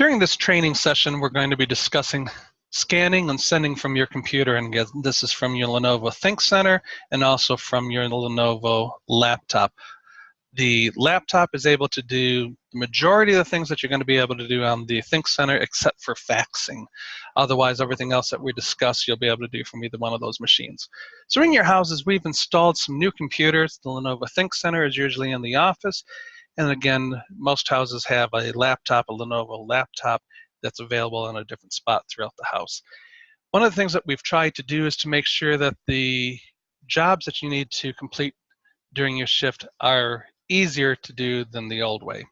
During this training session, we're going to be discussing scanning and sending from your computer, and again, this is from your Lenovo ThinkCentre and also from your Lenovo laptop. The laptop is able to do the majority of the things that you're going to be able to do on the ThinkCentre except for faxing. Otherwise, everything else that we discuss, you'll be able to do from either one of those machines. So in your houses, we've installed some new computers. The Lenovo ThinkCentre is usually in the office. And again, most houses have a laptop, a Lenovo laptop, that's available in a different spot throughout the house. One of the things that we've tried to do is to make sure that the jobs that you need to complete during your shift are easier to do than the old way.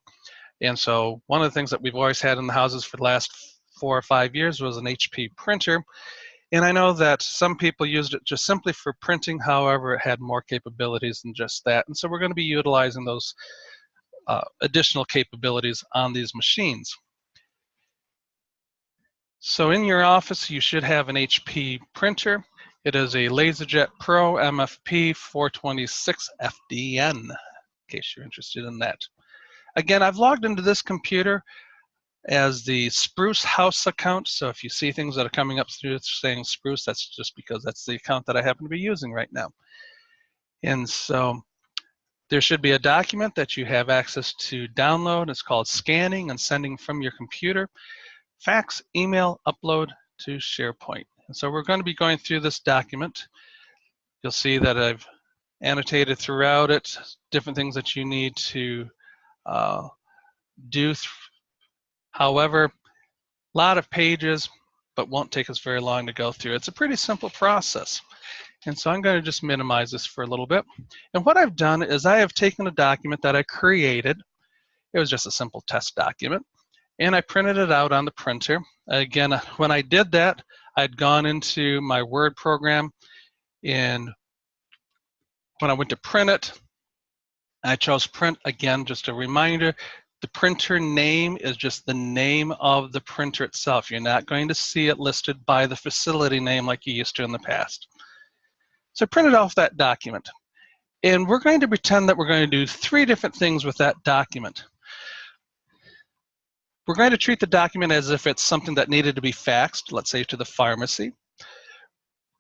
And so one of the things that we've always had in the houses for the last 4 or 5 years was an HP printer. And I know that some people used it just simply for printing. However, it had more capabilities than just that. And so we're going to be utilizing those additional capabilities on these machines. So in your office, you should have an HP printer. It is a LaserJet Pro MFP 426 FDN, in case you're interested in that. Again, I've logged into this computer as the Spruce House account. So if you see things that are coming up through it saying Spruce, that's just because that's the account that I happen to be using right now. And so there should be a document that you have access to download. It's called Scanning and Sending from Your Computer. Fax, email, upload to SharePoint. And so we're going to be going through this document. You'll see that I've annotated throughout it different things that you need to do. However, a lot of pages, but won't take us very long to go through. It's a pretty simple process. And so I'm going to just minimize this for a little bit. And what I've done is I have taken a document that I created. It was just a simple test document. And I printed it out on the printer. Again, when I did that, I'd gone into my Word program. And when I went to print it, I chose print. Again, just a reminder, the printer name is just the name of the printer itself. You're not going to see it listed by the facility name like you used to in the past. So I printed off that document. And we're going to pretend that we're going to do 3 different things with that document. We're going to treat the document as if it's something that needed to be faxed, let's say to the pharmacy.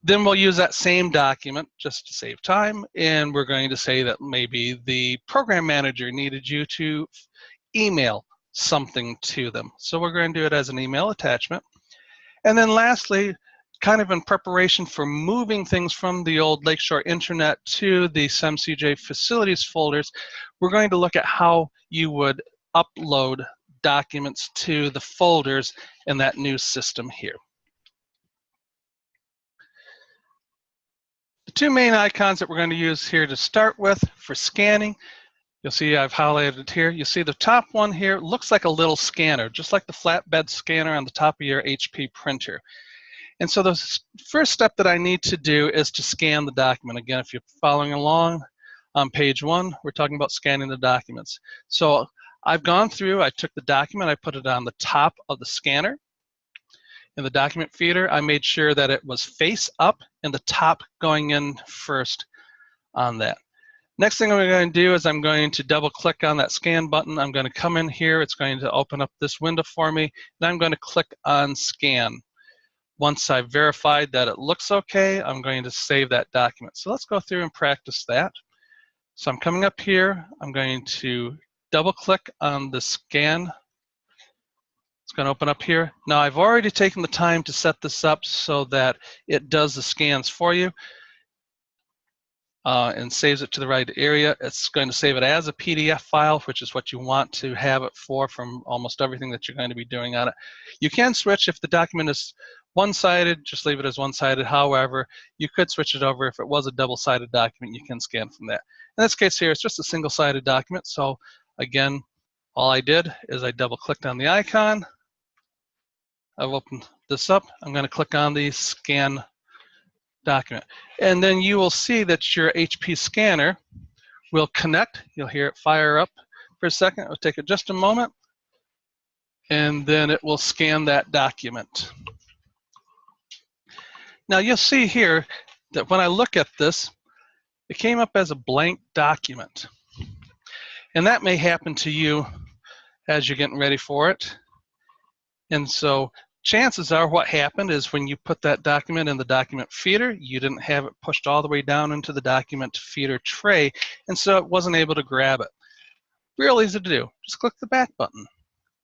Then we'll use that same document just to save time, and we're going to say that maybe the program manager needed you to email something to them. So we're going to do it as an email attachment. And then lastly, kind of in preparation for moving things from the old Lakeshore Intranet to the SEMCJ facilities folders, we're going to look at how you would upload documents to the folders in that new system here. The 2 main icons that we're going to use here to start with for scanning, you'll see I've highlighted it here. You see the top one here looks like a little scanner, just like the flatbed scanner on the top of your HP printer. And so the first step that I need to do is to scan the document. Again, if you're following along on page 1, we're talking about scanning the documents. So I've gone through, I took the document, I put it on the top of the scanner. In the document feeder, I made sure that it was face up and the top going in first on that. Next thing I'm going to do is I'm going to double click on that scan button. I'm going to come in here, it's going to open up this window for me, and I'm going to click on scan. Once I've verified that it looks okay, I'm going to save that document. So let's go through and practice that. So I'm coming up here, I'm going to double click on the scan. It's going to open up here. Now I've already taken the time to set this up so that it does the scans for you and saves it to the right area. It's going to save it as a PDF file, which is what you want to have it for from almost everything that you're going to be doing on it. You can switch if the document is one-sided, just leave it as one-sided. However, you could switch it over if it was a double-sided document, you can scan from that. In this case here, it's just a single-sided document. So again, all I did is I double-clicked on the icon. I've opened this up. I'm going to click on the scan document. And then you will see that your HP scanner will connect. You'll hear it fire up for a second. It'll take it just a moment. And then it will scan that document. Now you'll see here that when I look at this, it came up as a blank document. And that may happen to you as you're getting ready for it. And so chances are what happened is when you put that document in the document feeder, you didn't have it pushed all the way down into the document feeder tray, and so it wasn't able to grab it. Real easy to do. Just click the back button.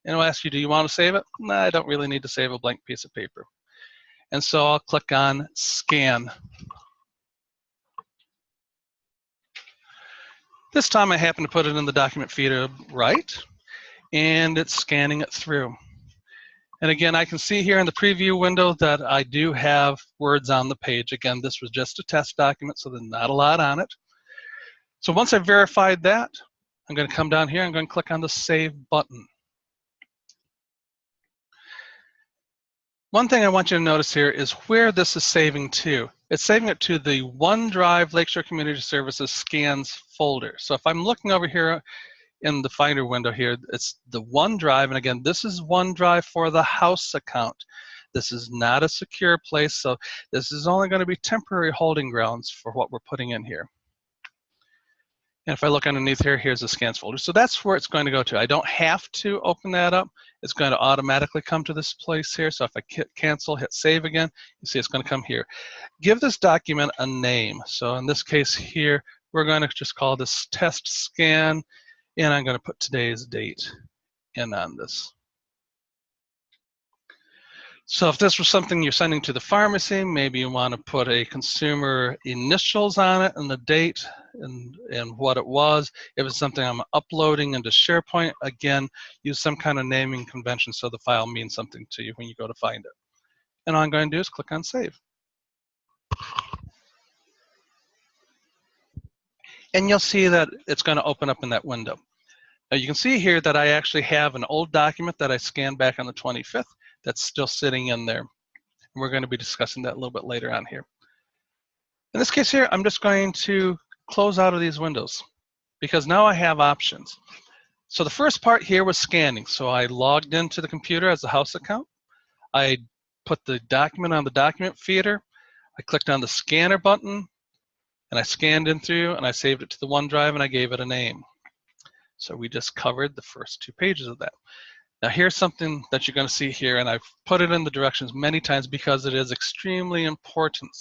And it'll ask you, do you want to save it? No, I don't really need to save a blank piece of paper. And so I'll click on Scan. This time I happen to put it in the document feeder right, and it's scanning it through. And again, I can see here in the preview window that I do have words on the page. Again, this was just a test document, so there's not a lot on it. So once I've verified that, I'm going to come down here, I'm going to click on the Save button. One thing I want you to notice here is where this is saving to. It's saving it to the OneDrive Lakeshore Community Services Scans folder. So if I'm looking over here in the Finder window here, it's the OneDrive, and again, this is OneDrive for the house account. This is not a secure place, so this is only going to be temporary holding grounds for what we're putting in here. And if I look underneath here, here's the scans folder. So that's where it's going to go to. I don't have to open that up. It's going to automatically come to this place here. So if I hit cancel, hit save again, you see it's going to come here. Give this document a name. So in this case here, we're going to just call this test scan, and I'm going to put today's date in on this. So if this was something you're sending to the pharmacy, maybe you want to put a consumer initials on it and the date and what it was. If it's something I'm uploading into SharePoint, again, use some kind of naming convention so the file means something to you when you go to find it. And all I'm going to do is click on Save. And you'll see that it's going to open up in that window. Now you can see here that I actually have an old document that I scanned back on the 25th that's still sitting in there. And we're going to be discussing that a little bit later on here. In this case here, I'm just going to close out of these windows because now I have options. So the first part here was scanning. So I logged into the computer as a house account. I put the document on the document feeder. I clicked on the scanner button and I scanned in through and I saved it to the OneDrive and I gave it a name. So we just covered the first 2 pages of that. Now here's something that you're going to see here, and I've put it in the directions many times because it is extremely important.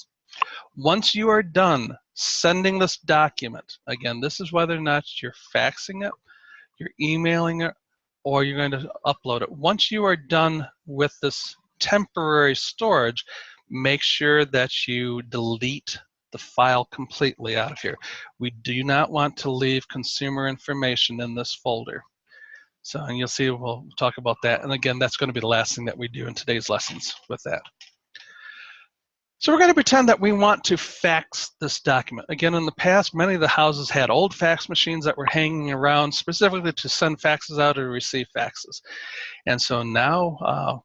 Once you are done sending this document, again, this is whether or not you're faxing it, you're emailing it, or you're going to upload it. Once you are done with this temporary storage, make sure that you delete the file completely out of here. We do not want to leave consumer information in this folder. So, and you'll see we'll talk about that. And again, that's going to be the last thing that we do in today's lessons with that. So we're going to pretend that we want to fax this document. Again, in the past, many of the houses had old fax machines that were hanging around specifically to send faxes out or receive faxes. And so now,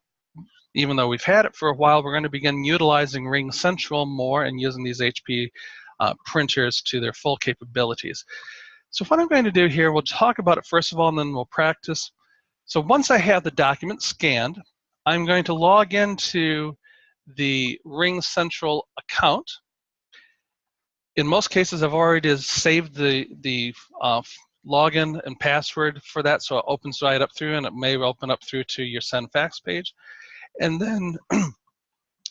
even though we've had it for a while, we're going to begin utilizing RingCentral more and using these HP printers to their full capabilities. So what I'm going to do here, we'll talk about it first of all, and then we'll practice. So once I have the document scanned, I'm going to log into the RingCentral account. In most cases, I've already saved the login and password for that, so it opens right up through, and it may open up through to your send fax page. And then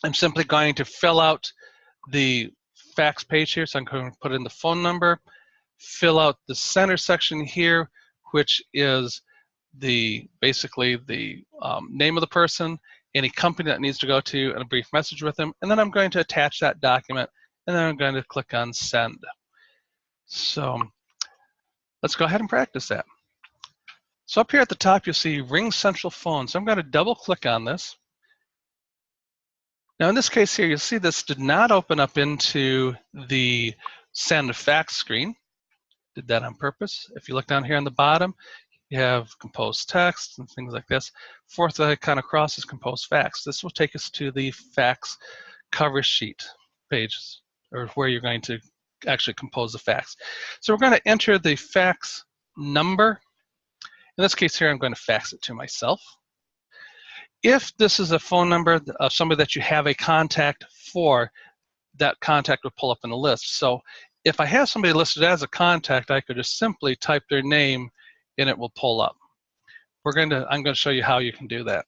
I'm simply going to fill out the fax page here, so I'm going to put in the phone number, fill out the center section here, which is basically the name of the person, any company that needs to go to, and a brief message with them. And then I'm going to attach that document, and then I'm going to click on Send. So let's go ahead and practice that. So up here at the top, you'll see RingCentral Phone. So I'm going to double click on this. Now in this case here, you'll see this did not open up into the send fax screen. Did that on purpose. If you look down here on the bottom, you have compose text and things like this. Fourth icon across is compose fax. This will take us to the fax cover sheet pages, or where you're going to actually compose the fax. So we're going to enter the fax number. In this case here, I'm going to fax it to myself. If this is a phone number of somebody that you have a contact for, that contact would pull up in the list. So if I have somebody listed as a contact, I could just simply type their name and it will pull up. I'm going to show you how you can do that.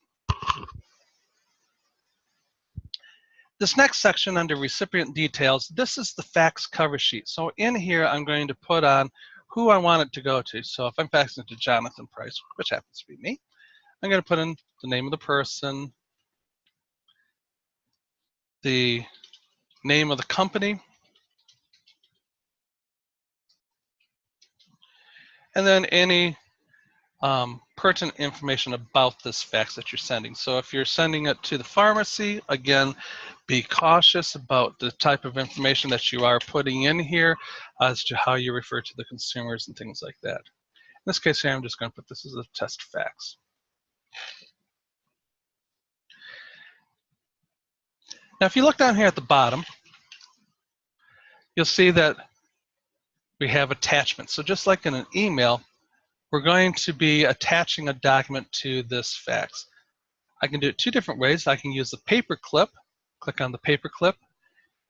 This next section under recipient details, this is the fax cover sheet. So in here, I'm going to put on who I want it to go to. So if I'm faxing to Jonathan Price, which happens to be me, I'm going to put in the name of the person, the name of the company, and then any pertinent information about this fax that you're sending. So if you're sending it to the pharmacy, again, be cautious about the type of information that you are putting in here as to how you refer to the consumers and things like that. In this case here, I'm just going to put this as a test fax. Now, if you look down here at the bottom, you'll see that we have attachments. So just like in an email, we're going to be attaching a document to this fax. I can do it two different ways. I can use the paperclip, click on the paperclip,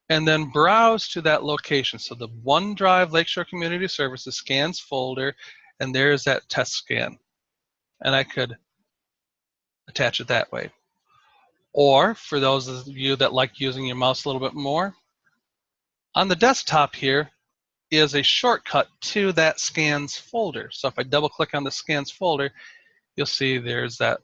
and then browse to that location. So the OneDrive Lakeshore Community Services scans folder, and there's that test scan. And I could attach it that way. Or for those of you that like using your mouse a little bit more, on the desktop here is a shortcut to that scans folder. So if I double click on the scans folder, you'll see there's that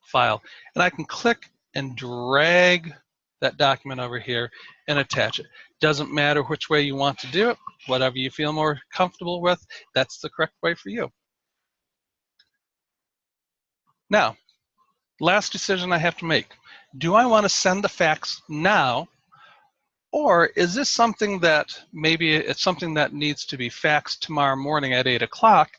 file. And I can click and drag that document over here and attach it. Doesn't matter which way you want to do it, whatever you feel more comfortable with, that's the correct way for you. Now, last decision I have to make. Do I want to send the fax now, or is this something that maybe it's something that needs to be faxed tomorrow morning at 8 o'clock?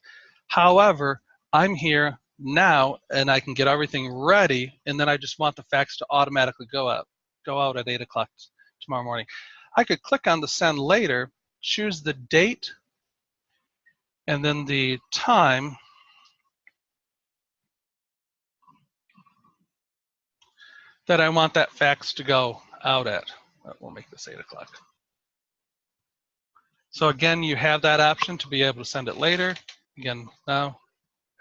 However, I'm here now and I can get everything ready, and then I just want the fax to automatically go out at 8 o'clock tomorrow morning. I could click on the send later, choose the date, and then the time that I want that fax to go out at. We'll make this 8 o'clock. So again, you have that option to be able to send it later. Again, now,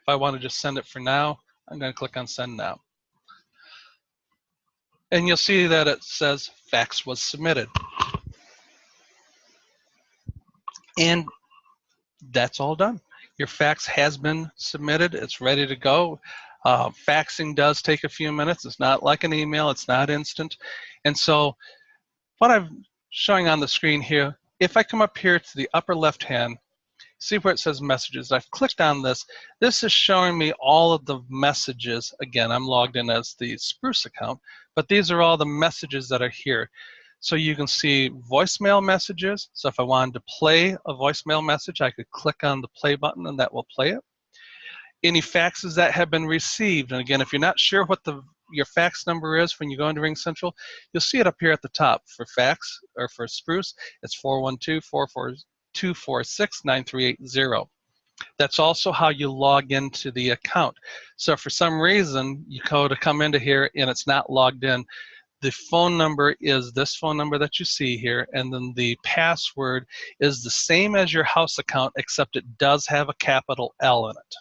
if I want to just send it for now, I'm going to click on send now. And you'll see that it says fax was submitted. And that's all done. Your fax has been submitted. It's ready to go. Faxing does take a few minutes. It's not like an email. It's not instant. And so what I'm showing on the screen here, if I come up here to the upper left hand, see where it says messages. I've clicked on this. This is showing me all of the messages. Again, I'm logged in as the Spruce account, but these are all the messages that are here. So you can see voicemail messages. So if I wanted to play a voicemail message, I could click on the play button and that will play it. Any faxes that have been received, and again, if you're not sure what your fax number is when you go into RingCentral, you'll see it up here at the top. For fax or for Spruce, it's 412-446-9380. That's also how you log into the account. So if for some reason you go to come into here and it's not logged in, the phone number is this phone number that you see here, and then the password is the same as your house account, except it does have a capital L in it.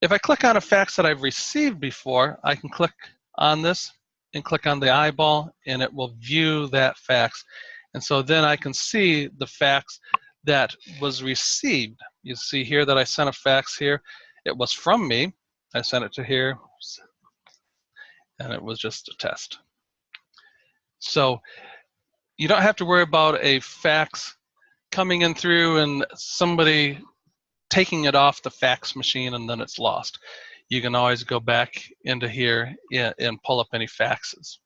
If I click on a fax that I've received before, I can click on this and click on the eyeball, and it will view that fax. And so then I can see the fax that was received. You see here that I sent a fax here. It was from me. I sent it to here, and it was just a test. So you don't have to worry about a fax coming in through and somebody taking it off the fax machine and then it's lost. You can always go back into here and pull up any faxes.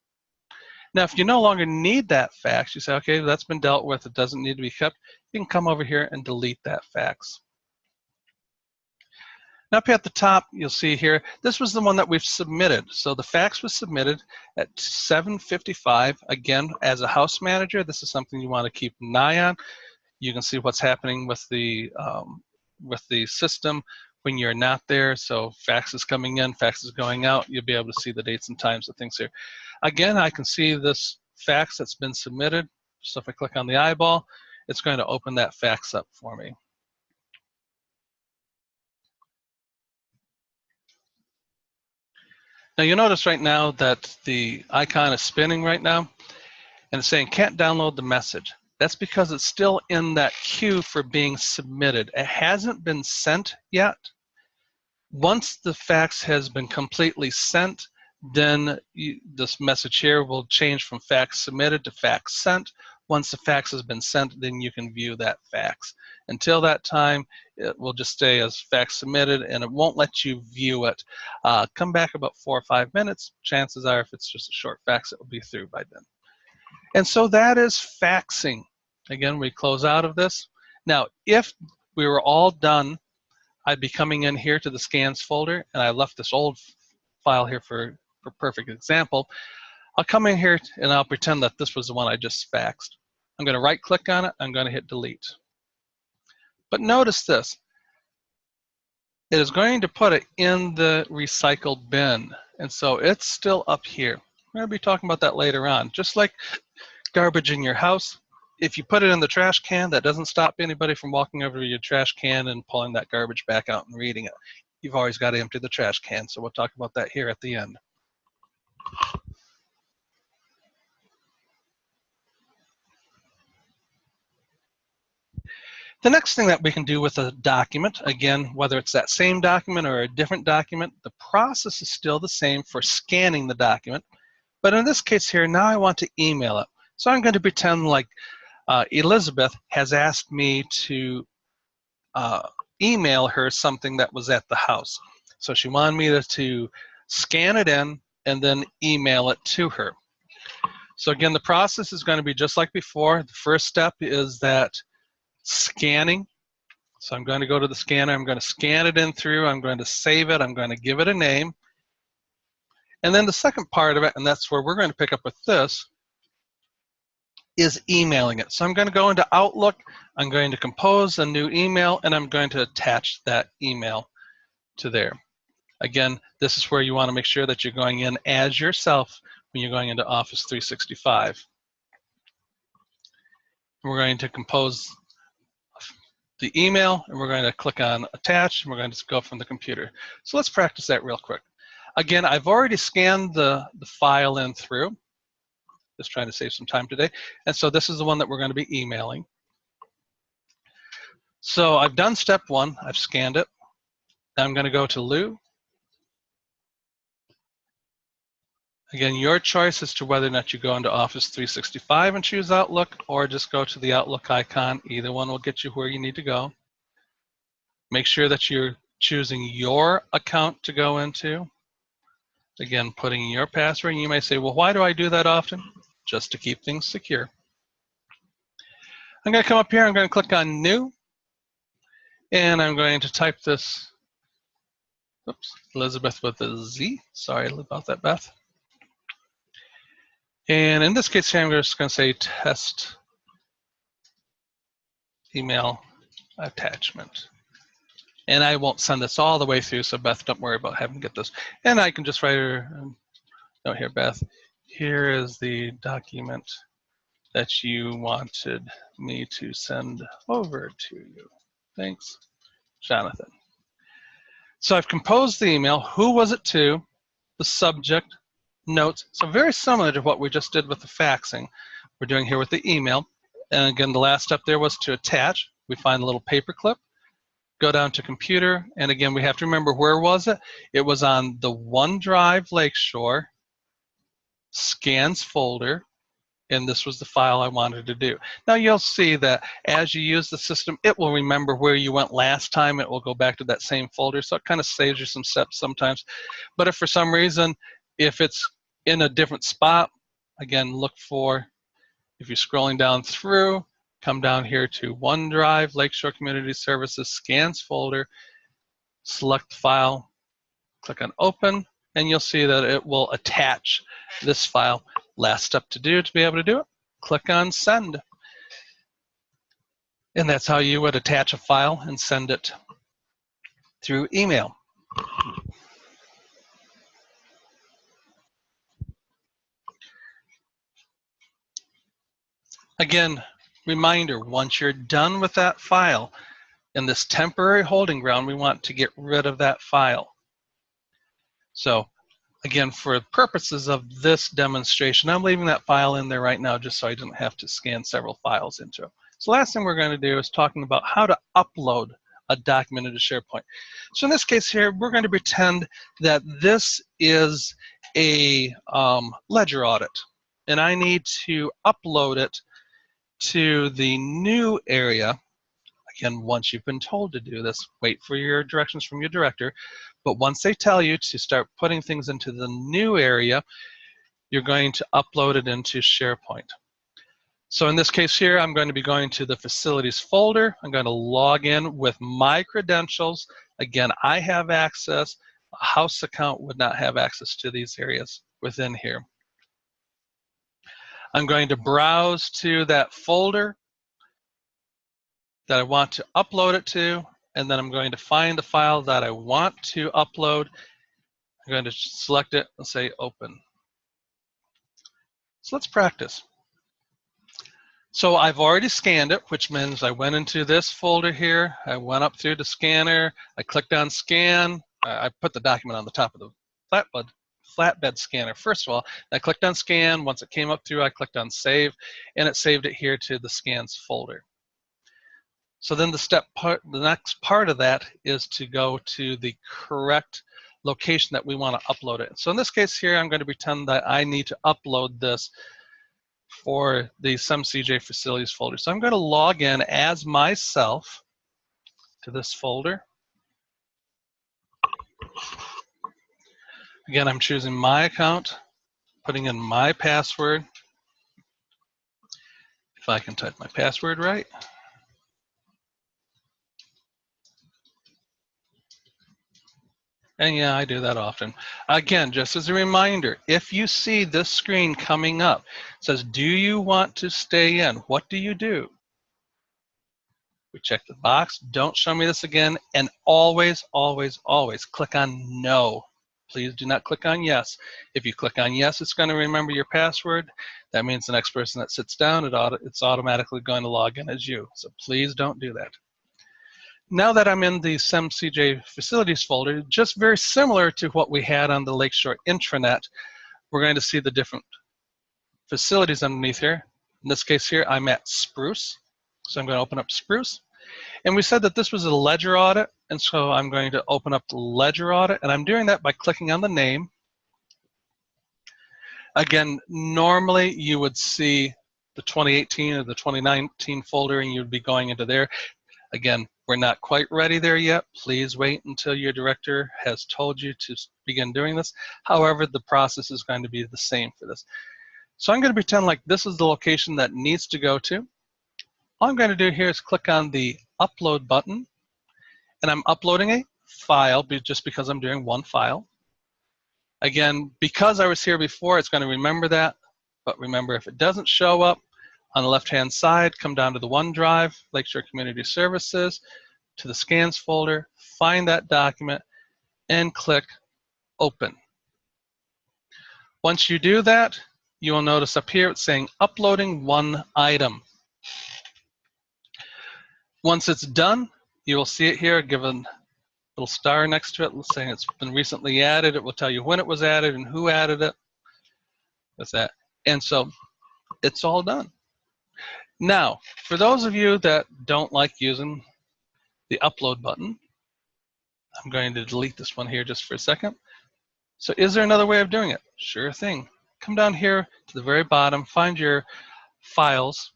Now, if you no longer need that fax, you say, okay, that's been dealt with, it doesn't need to be kept, you can come over here and delete that fax. Now up here at the top, you'll see here, this was the one that we've submitted. So the fax was submitted at 7:55. Again, as a house manager, this is something you want to keep an eye on. You can see what's happening with the system when you're not there. So fax is coming in, fax is going out. You'll be able to see the dates and times of things here. Again, I can see this fax that's been submitted. So if I click on the eyeball, it's going to open that fax up for me. Now you'll notice right now that the icon is spinning right now, and it's saying can't download the message. That's because it's still in that queue for being submitted. It hasn't been sent yet. Once the fax has been completely sent, then this message here will change from fax submitted to fax sent. Once the fax has been sent, then you can view that fax. Until that time, it will just stay as fax submitted, and it won't let you view it. Come back about 4 or 5 minutes. Chances are, if it's just a short fax, it will be through by then. And so that is faxing. Again, we close out of this. Now, if we were all done, I'd be coming in here to the scans folder, and I left this old file here for perfect example. I'll come in here and I'll pretend that this was the one I just faxed. I'm going to right click on it, I'm going to hit delete. But notice this, it is going to put it in the recycle bin, and so it's still up here. We're going to be talking about that later on. Just like garbage in your house, if you put it in the trash can, that doesn't stop anybody from walking over to your trash can and pulling that garbage back out and reading it. You've always got to empty the trash can, so we'll talk about that here at the end. The next thing that we can do with a document, again, whether it's that same document or a different document, the process is still the same for scanning the document. But in this case here, now I want to email it. So I'm going to pretend like Elizabeth has asked me to email her something that was at the house. So she wanted me to scan it in and then email it to her. So again, the process is going to be just like before. The first step is that scanning. So I'm going to go to the scanner, I'm going to scan it in through, I'm going to save it, I'm going to give it a name. And then the second part of it, and that's where we're going to pick up with this, is emailing it. So I'm going to go into Outlook, I'm going to compose a new email, and I'm going to attach that email to there. Again, this is where you want to make sure that you're going in as yourself when you're going into Office 365. We're going to compose the email, and we're going to click on attach, and we're going to go from the computer. So let's practice that real quick. Again, I've already scanned the file in through, just trying to save some time today, and so this is the one that we're going to be emailing. So I've done step one, I've scanned it. Now I'm going to go to Lou. Again, your choice as to whether or not you go into Office 365 and choose Outlook, or just go to the Outlook icon. Either one will get you where you need to go. Make sure that you're choosing your account to go into. Again, putting your password. You may say, well, why do I do that often? Just to keep things secure. I'm going to come up here, I'm going to click on New, and I'm going to type this, oops, Elizabeth with a Z. Sorry about that, Beth. And in this case here, I'm just going to say test email attachment. And I won't send this all the way through, so Beth, don't worry about having to get this. And I can just write her a note here, Beth. Here is the document that you wanted me to send over to you. Thanks, Jonathan. So I've composed the email. Who was it to? The subject, notes. So very similar to what we just did with the faxing. We're doing here with the email. And again, the last step there was to attach. We find a little paper clip, go down to computer, and again, we have to remember, where was it? It was on the OneDrive Lakeshore scans folder, and this was the file I wanted to do. Now you'll see that as you use the system, it will remember where you went last time. It will go back to that same folder, so it kind of saves you some steps sometimes. But if for some reason, if it's in a different spot, again, look for, if you're scrolling down through, come down here to OneDrive, Lakeshore Community Services, Scans folder, select the file, click on Open, and you'll see that it will attach this file. Last step to do to be able to do it, click on Send. And that's how you would attach a file and send it through email. Again, reminder, once you're done with that file, in this temporary holding ground, we want to get rid of that file. So Again, for purposes of this demonstration, I'm leaving that file in there right now just so I didn't have to scan several files into it. So the last thing we're going to do is talking about how to upload a document into SharePoint. So in this case here, we're going to pretend that this is a ledger audit, and I need to upload it to the new area. Again, once you've been told to do this, wait for your directions from your director. But once they tell you to start putting things into the new area, you're going to upload it into SharePoint. So in this case here, I'm going to be going to the facilities folder. I'm going to log in with my credentials. Again, I have access. A house account would not have access to these areas within here. I'm going to browse to that folder that I want to upload it to, and then I'm going to find the file that I want to upload. I'm going to select it and say open. So let's practice. So I've already scanned it, which means I went into this folder here. I went up through the scanner. I clicked on scan. I put the document on the top of the flatbed scanner first of all. I clicked on scan. Once it came up through, I clicked on save, and it saved it here to the scans folder. So then the next part of that is to go to the correct location that we want to upload it. So in this case here, I'm going to pretend that I need to upload this for the SEMCJ facilities folder. So I'm going to log in as myself to this folder. Again, I'm choosing my account, putting in my password. If I can type my password right. And yeah, I do that often. Again, just as a reminder, if you see this screen coming up, it says, do you want to stay in? What do you do? We check the box, don't show me this again, and always, always, always click on no. Please do not click on yes. If you click on yes, it's going to remember your password. That means the next person that sits down, it's automatically going to log in as you. So please don't do that. Now that I'm in the SEMCJ facilities folder, just very similar to what we had on the Lakeshore intranet, we're going to see the different facilities underneath here. In this case here, I'm at Spruce. So I'm going to open up Spruce. And we said that this was a ledger audit, and so I'm going to open up the ledger audit, and I'm doing that by clicking on the name. Again, normally you would see the 2018 or the 2019 folder, and you'd be going into there. Again, we're not quite ready there yet. Please wait until your director has told you to begin doing this. However, the process is going to be the same for this. So I'm going to pretend like this is the location that needs to go to. All I'm going to do here is click on the upload button, and I'm uploading a file just because I'm doing one file. Again, because I was here before, it's going to remember that, but remember, if it doesn't show up, on the left-hand side, come down to the OneDrive, Lakeshore Community Services, to the Scans folder, find that document, and click Open. Once you do that, you will notice up here it's saying Uploading One Item. Once it's done, you will see it here, given a little star next to it, saying it's been recently added. It will tell you when it was added and who added it. That's that. And so it's all done. Now, for those of you that don't like using the upload button, I'm going to delete this one here just for a second. So is there another way of doing it? Sure thing. Come down here to the very bottom, find your files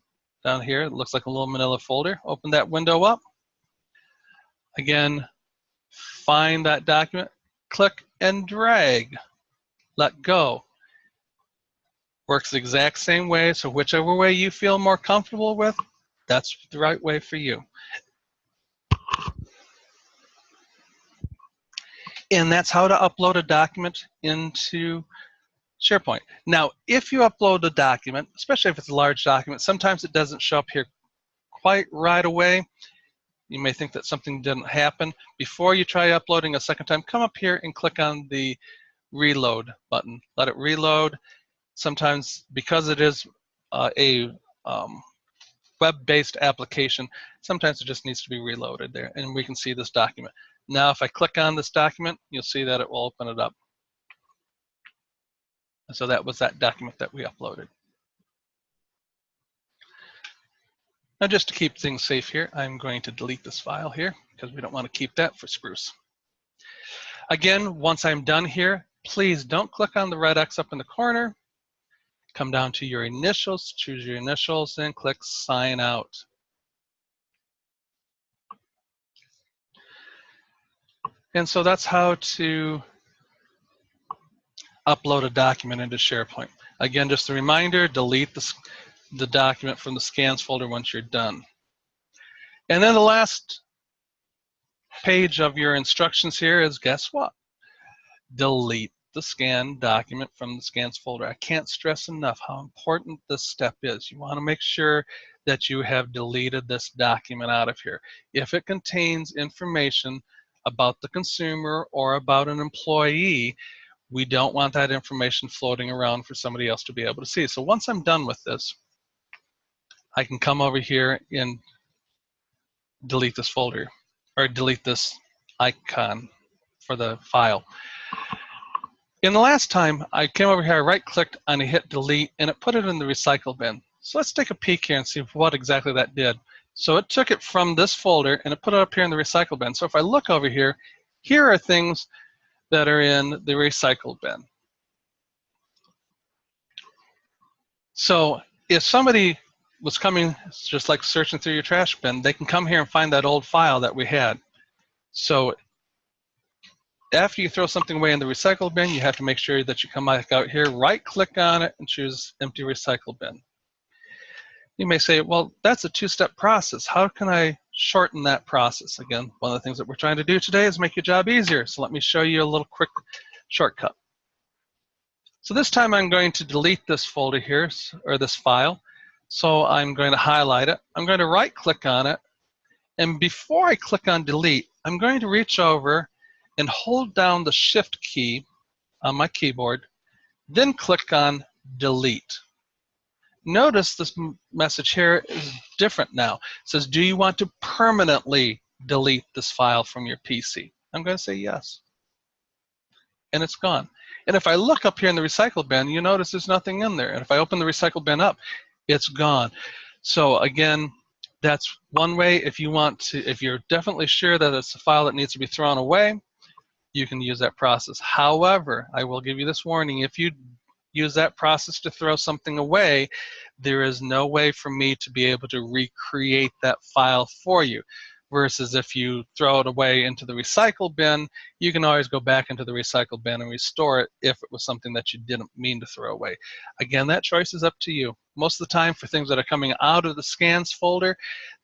down here. It looks like a little manila folder. Open that window up. Again, find that document, click and drag, let go. Works the exact same way, so whichever way you feel more comfortable with, that's the right way for you. And that's how to upload a document into SharePoint. Now, if you upload a document, especially if it's a large document, sometimes it doesn't show up here quite right away. You may think that something didn't happen. Before you try uploading a second time, come up here and click on the reload button. Let it reload. Sometimes, because it is a web-based application, sometimes it just needs to be reloaded there, and we can see this document. Now, if I click on this document, you'll see that it will open it up. And so that was that document that we uploaded. Now, just to keep things safe here, I'm going to delete this file here because we don't want to keep that for Spruce. Again, once I'm done here, please don't click on the red X up in the corner. Come down to your initials, choose your initials, and click Sign Out. And so that's how to upload a document into SharePoint. Again, just a reminder, delete the document from the scans folder once you're done. And then the last page of your instructions here is, guess what? Delete the scan document from the scans folder. I can't stress enough how important this step is. You want to make sure that you have deleted this document out of here. If it contains information about the consumer or about an employee, we don't want that information floating around for somebody else to be able to see. So once I'm done with this, I can come over here and delete this folder, or delete this icon for the file. In the last time, I came over here, I right-clicked and I hit delete, and it put it in the recycle bin. So let's take a peek here and see what exactly that did. So it took it from this folder and it put it up here in the recycle bin. So if I look over here, here are things that are in the recycle bin. So if somebody was coming, just like searching through your trash bin, they can come here and find that old file that we had. So after you throw something away in the recycle bin, you have to make sure that you come back out here, right-click on it, and choose Empty Recycle Bin. You may say, well, that's a two-step process. How can I shorten that process? Again, one of the things that we're trying to do today is make your job easier. So let me show you a little quick shortcut. So this time I'm going to delete this folder here, or this file. So I'm going to highlight it. I'm going to right-click on it. And before I click on delete, I'm going to reach over and hold down the Shift key on my keyboard, then click on delete. Notice this message here is different now. It says, do you want to permanently delete this file from your PC? I'm going to say yes. And it's gone. And if I look up here in the recycle bin, you notice there's nothing in there. And if I open the recycle bin up, it's gone. So again, that's one way. If you want to, if you're definitely sure that it's a file that needs to be thrown away, you can use that process. However, I will give you this warning: if you use that process to throw something away, there is no way for me to be able to recreate that file for you. Versus if you throw it away into the recycle bin, you can always go back into the recycle bin and restore it if it was something that you didn't mean to throw away. Again, that choice is up to you. Most of the time, for things that are coming out of the scans folder,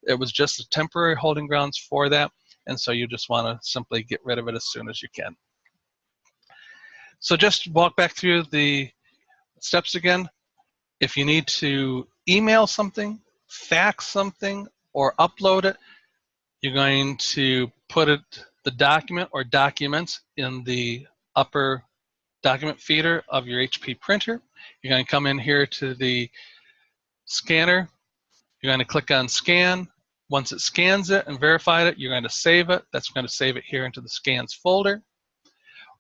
it was just a temporary holding grounds for that, and so you just want to simply get rid of it as soon as you can. So just walk back through the steps again. If you need to email something, fax something, or upload it, you're going to put the document or documents in the upper document feeder of your HP printer. You're going to come in here to the scanner. You're going to click on scan. Once it scans it and verified it, you're going to save it. That's going to save it here into the scans folder.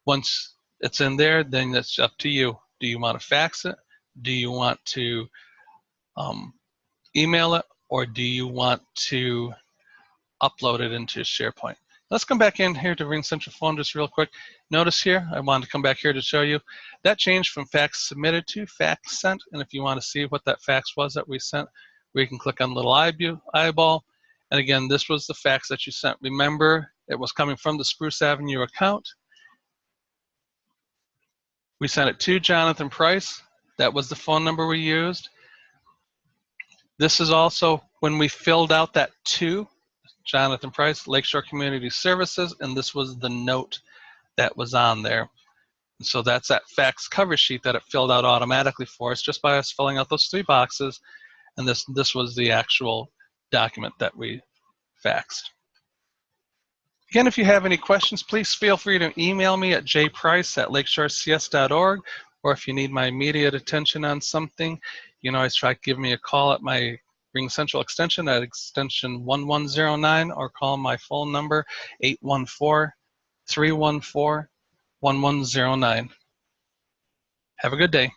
Once it's in there, then it's up to you. Do you want to fax it? Do you want to email it? Or do you want to upload it into SharePoint? Let's come back in here to RingCentral Phone just real quick. Notice here, I wanted to come back here to show you that changed from fax submitted to fax sent. And if you want to see what that fax was that we sent, we can click on the little eyeball. And again, this was the fax that you sent. Remember, it was coming from the Spruce Avenue account. We sent it to Jonathan Price. That was the phone number we used. This is also when we filled out that to Jonathan Price, Lakeshore Community Services, and this was the note that was on there. And so that's that fax cover sheet that it filled out automatically for us just by us filling out those 3 boxes. And this was the actual document that we faxed. Again, if you have any questions, please feel free to email me at jprice@lakeshorecs.org, or if you need my immediate attention on something, you can always try to give me a call at my RingCentral extension at extension 1109, or call my phone number 814-314-1109. Have a good day.